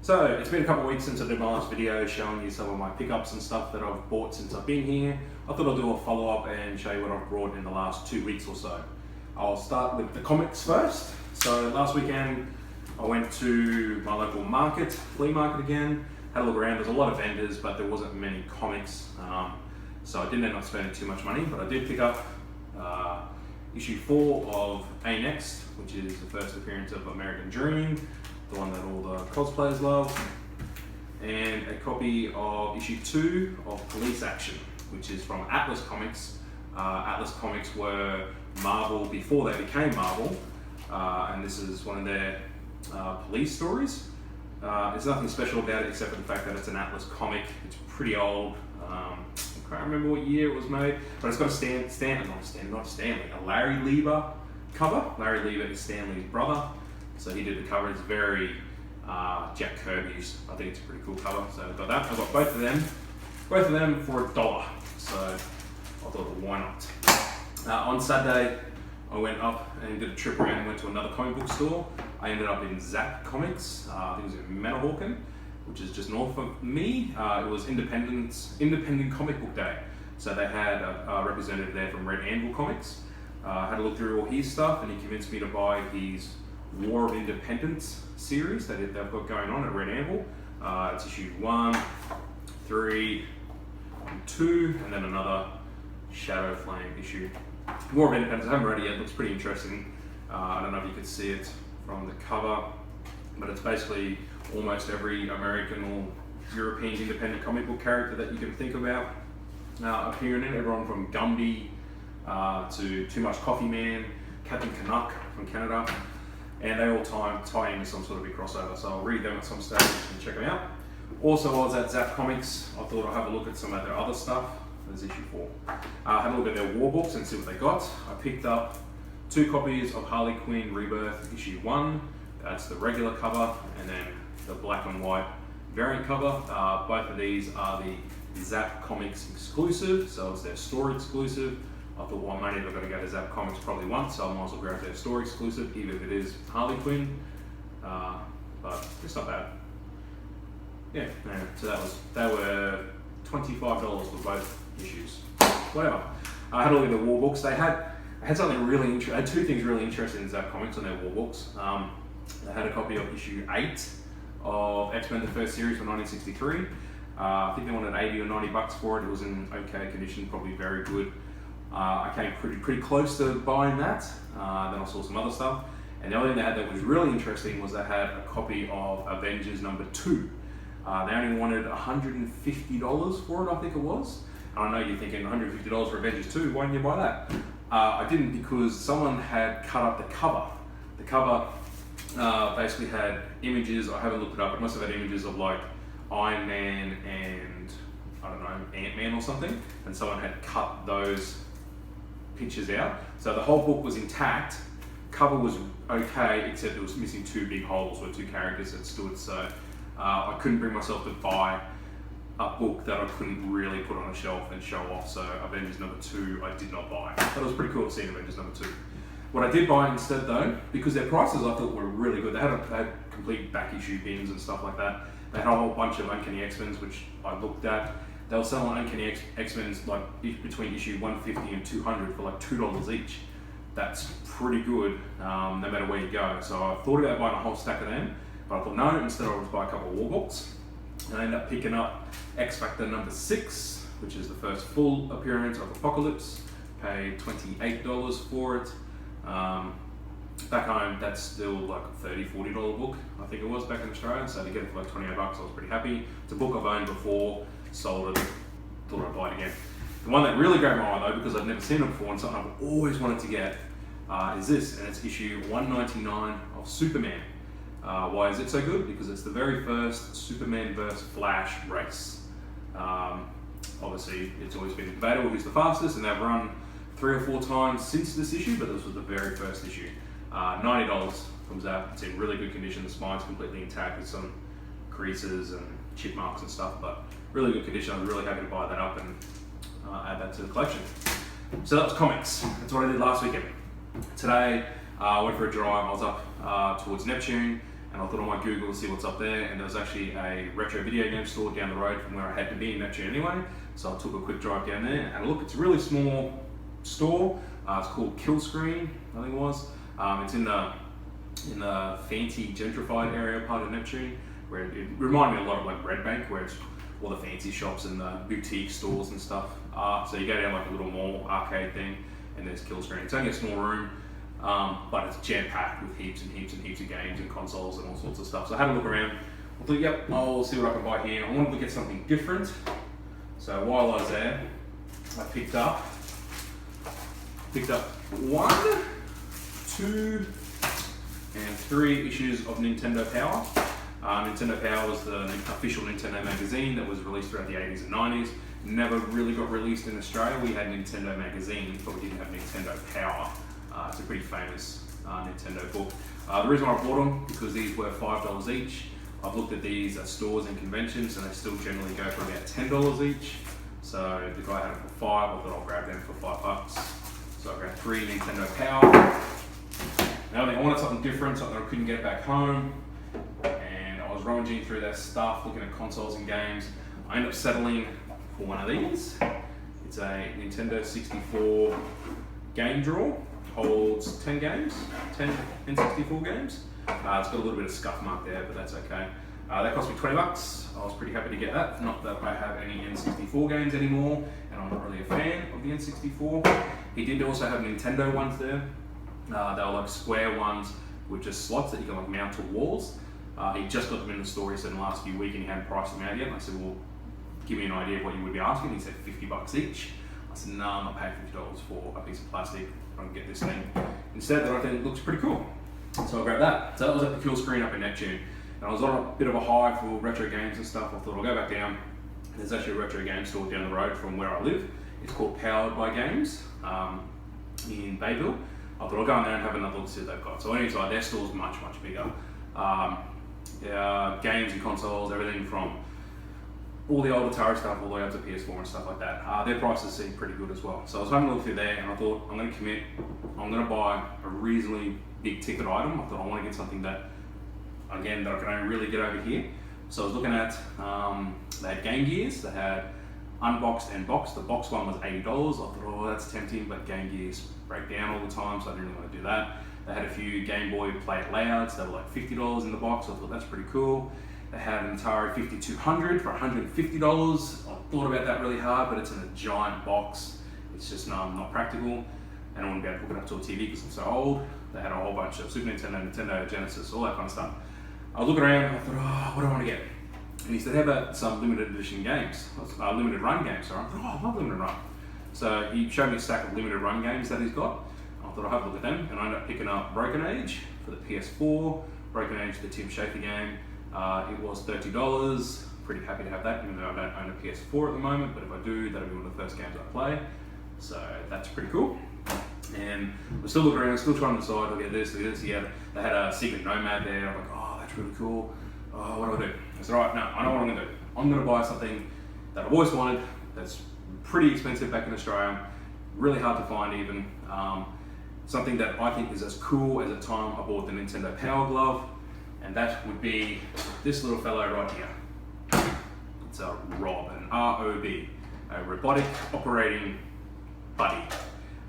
So it's been a couple of weeks since I did my last video showing you some of my pickups and stuff that I've bought since I've been here. I thought I'll do a follow-up and show you what I've brought in the last 2 weeks or so. I'll start with the comics first. So last weekend I went to my local market, flea market again, had a look around. There's a lot of vendors, but there wasn't many comics. So I didn't end up spending too much money, but I did pick up issue 4 of A Next, which is the first appearance of American Dream, the one that all the cosplayers love, and a copy of issue 2 of Police Action, which is from Atlas Comics. Atlas Comics were Marvel before they became Marvel, and this is one of their police stories. There's nothing special about it except for the fact that it's an Atlas comic. It's pretty old. I can't remember what year it was made, but it's got a Larry Lieber cover. Larry Lieber is Stanley's brother, so he did the cover. It's very Jack Kirby's. I think it's a pretty cool cover. So I've got that. I've got both of them for $1. So I thought, why not? On Saturday, I went up and did a trip around and went to another comic book store. I ended up in Zap Comics. I think it was in Manahawkin, which is just north of me. It was Independent Comic Book Day. So they had a representative there from Red Anvil Comics. Had a look through all his stuff, and he convinced me to buy his War of Independence series that they've got going on at Red Anvil. It's issue 1, 3, and 2, and then another Shadow Flame issue. War of Independence, I haven't read it yet, it looks pretty interesting. I don't know if you could see it from the cover, but it's basically almost every American or European independent comic book character that you can think about appearing in. Everyone from Gumby to Too Much Coffee Man, Captain Canuck from Canada, and they all tie into some sort of big crossover. So I'll read them at some stage and check them out. Also, I was at Zap Comics. I thought I'd have a look at some of their other stuff. There's issue 4. Had a look at their war books and see what they got. I picked up 2 copies of Harley Quinn Rebirth issue 1. That's the regular cover, and then the black and white variant cover. Both of these are the Zap Comics exclusive, so it's their store exclusive. I thought, well, I'm only ever going to go to Zap Comics probably once, so I might as well grab their store exclusive, even if it is Harley Quinn. But it's not bad. Yeah, so they were $25 for both issues. Whatever. I had a look at the war books. I had something really interesting. I had 2 things really interesting in Zap Comics on their war books. They had a copy of issue 8 of X-Men the First Series from 1963. I think they wanted $80 or $90 for it. It was in okay condition, probably very good. I came pretty close to buying that. Then I saw some other stuff. And the other thing they had that was really interesting was they had a copy of Avengers number 2. They only wanted $150 for it, I think it was. And I know you're thinking $150 for Avengers 2, why didn't you buy that? I didn't, because someone had cut up the cover. The cover basically had images, I haven't looked it up, it must have had images of like Iron Man and, I don't know, Ant-Man or something, and someone had cut those pictures out. So the whole book was intact, cover was okay, except it was missing 2 big holes where 2 characters had stood, so I couldn't bring myself to buy a book that I couldn't really put on a shelf and show off. So Avengers number 2 I did not buy. That was pretty cool to see Avengers number 2. What I did buy instead though, because their prices I thought were really good, they had complete back issue bins and stuff like that. They had a whole bunch of Uncanny X-Men's, which I looked at. They were selling Uncanny X-Men's like between issue 150 and 200 for like $2 each. That's pretty good, no matter where you go. So I thought about buying a whole stack of them, but I thought no, instead I'll just buy a couple of war books. And I ended up picking up X-Factor number 6, which is the first full appearance of Apocalypse. Paid $28 for it. Back home, that's still like a $30, $40 book, I think it was back in Australia. So to get it for like $28, I was pretty happy. It's a book I've owned before, sold it, thought I'd buy it again. The one that really grabbed my eye though, because I've never seen it before and something I've always wanted to get, is this, and it's issue 199 of Superman. Why is it so good? Because it's the very first Superman vs. Flash race. Obviously, it's always been debatable who's the fastest, and they've run 3 or 4 times since this issue, but this was the very first issue. $90 comes out. It's in really good condition. The spine's completely intact with some creases and chip marks and stuff, but really good condition. I was really happy to buy that up and add that to the collection. So that was comics. That's what I did last weekend. Today, I went for a drive. I was up towards Neptune, and I thought I might Google to see what's up there, and there was actually a retro video game store down the road from where I had to be in Neptune anyway, so I took a quick drive down there and had a look. It's a really small store. It's called Killscreen, I think it was. It's in the fancy gentrified area part of Neptune, where it reminded me a lot of like Red Bank, where it's all the fancy shops and the boutique stores and stuff are. So you go down like a little mall arcade thing, and there's Killscreen. It's only a small room, but it's jam-packed with heaps and heaps and heaps of games and consoles and all sorts of stuff. So I had a look around. I thought, yep, I'll see what I can buy here. I wanted to get something different. So while I was there, I picked up 1, 2, and 3 issues of Nintendo Power. Nintendo Power was the official Nintendo magazine that was released throughout the 80s and 90s. Never really got released in Australia. We had Nintendo magazine, but we didn't have Nintendo Power. It's a pretty famous Nintendo book. The reason why I bought them, because these were $5 each. I've looked at these at stores and conventions, and they still generally go for about $10 each. So the guy had them for $5. I thought I'll grab them for $5. So I grabbed 3 Nintendo Power. Now I wanted something different, something I couldn't get back home. And I was rummaging through their stuff, looking at consoles and games. I ended up settling for one of these. It's a Nintendo 64 game drawer. Holds 10 games, 10 N64 games. It's got a little bit of scuff mark there, but that's okay. That cost me $20. I was pretty happy to get that. Not that I have any N64 games anymore, and I'm not really a fan of the N64. He did also have Nintendo ones there. They were like square ones with just slots that you can like mount to walls. He just got them in the store, he said, in the last few weeks, and he hadn't priced them out yet. And I said, well, give me an idea of what you would be asking. He said $50 each. I said, no, I'm not paying $50 for a piece of plastic. I can get this thing instead that I think looks pretty cool. So I grabbed that. So that was at the Killscreen up in Neptune. And I was on a bit of a high for retro games and stuff. I thought I'll go back down. There's actually a retro game store down the road from where I live. It's called Powered by Games in Bayville. I thought I'll go in there and have another look to see what they've got. So I went inside, their store's much, much bigger. Games and consoles, everything from all the old Atari stuff all the way up to PS4 and stuff like that. Their prices seem pretty good as well. So I was having a look through there, and I thought, I'm going to commit. I'm going to buy a reasonably big ticket item. I thought I want to get something that, again, that I can only really get over here. So I was looking at, they had Game Gears, they had unboxed and boxed. The box one was $80. I thought, oh, that's tempting, but Game Gears break down all the time, so I didn't really want to do that. They had a few Game Boy Play It Louds, they were like $50 in the box. I thought that's pretty cool. They had an Atari 5200 for $150. I thought about that really hard, but it's in a giant box. It's just not practical, and I wouldn't be able to hook it up to a TV because I'm so old. They had a whole bunch of Super Nintendo, Nintendo Genesis, all that kind of stuff. I was looking around and I thought, oh, what do I want to get? And he said, how about some limited edition games? Limited run games, sorry. I thought, oh, I love limited run. So he showed me a stack of limited run games that he's got. I thought I'll have a look at them, and I ended up picking up Broken Age for the PS4, Broken Age, the Tim Schafer game. It was $30. Pretty happy to have that, even though I don't own a PS4 at the moment, but if I do, that'll be one of the first games I play. So that's pretty cool. And we're still looking around, still trying to decide, okay, this. They had a Secret Nomad there. I'm like, oh, that's really cool. Oh, what do I do? I said, all right, no, I know what I'm going to do. I'm going to buy something that I've always wanted, that's pretty expensive back in Australia, really hard to find even. Something that I think is as cool as the time I bought the Nintendo Power Glove, and that would be this little fellow right here. It's a ROB, an R-O-B, a Robotic Operating Buddy.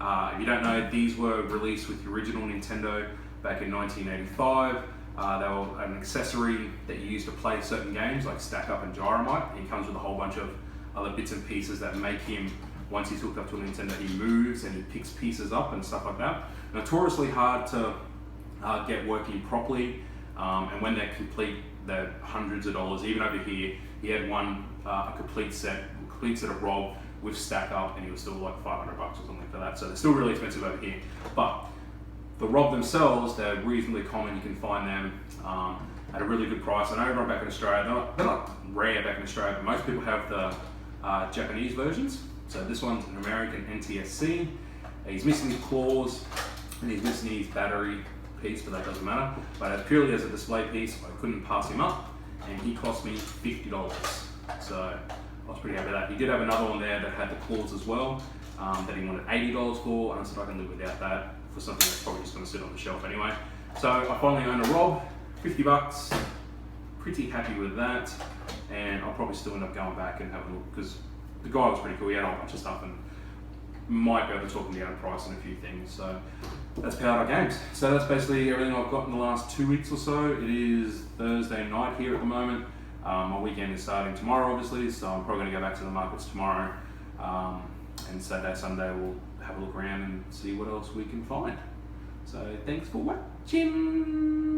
If you don't know, these were released with the original Nintendo back in 1985. They were an accessory that you use to play certain games like Stack Up and Gyromite. He comes with a whole bunch of other bits and pieces that make him, once he's hooked up to a Nintendo, he moves and he picks pieces up and stuff like that. Notoriously hard to get working properly, and when they're complete, they're hundreds of dollars. Even over here, he had one, a complete set of ROB with Stack Up, and he was still like $500 or something for that. So they're still really expensive over here. But the ROB themselves, they're reasonably common. You can find them at a really good price. I know back in Australia, they're not rare back in Australia, but most people have the Japanese versions. So this one's an American NTSC. He's missing his claws and he's missing his battery piece, but that doesn't matter. But as purely as a display piece, I couldn't pass him up, and he cost me $50. So I was pretty happy with that. He did have another one there that had the claws as well, that he wanted $80 for, and I said I can live without that for something that's probably just going to sit on the shelf anyway. So I finally own a ROB, $50. Pretty happy with that, and I'll probably still end up going back and having a look because the guy was pretty cool. He had a whole bunch of stuff and might be able to talk him down a price on a few things. So that's Powered By Games. So that's basically everything I've got in the last 2 weeks or so. It is Thursday night here at the moment. My weekend is starting tomorrow, obviously, so I'm probably going to go back to the markets tomorrow. And Saturday, Sunday, we'll have a look around and see what else we can find. So thanks for watching.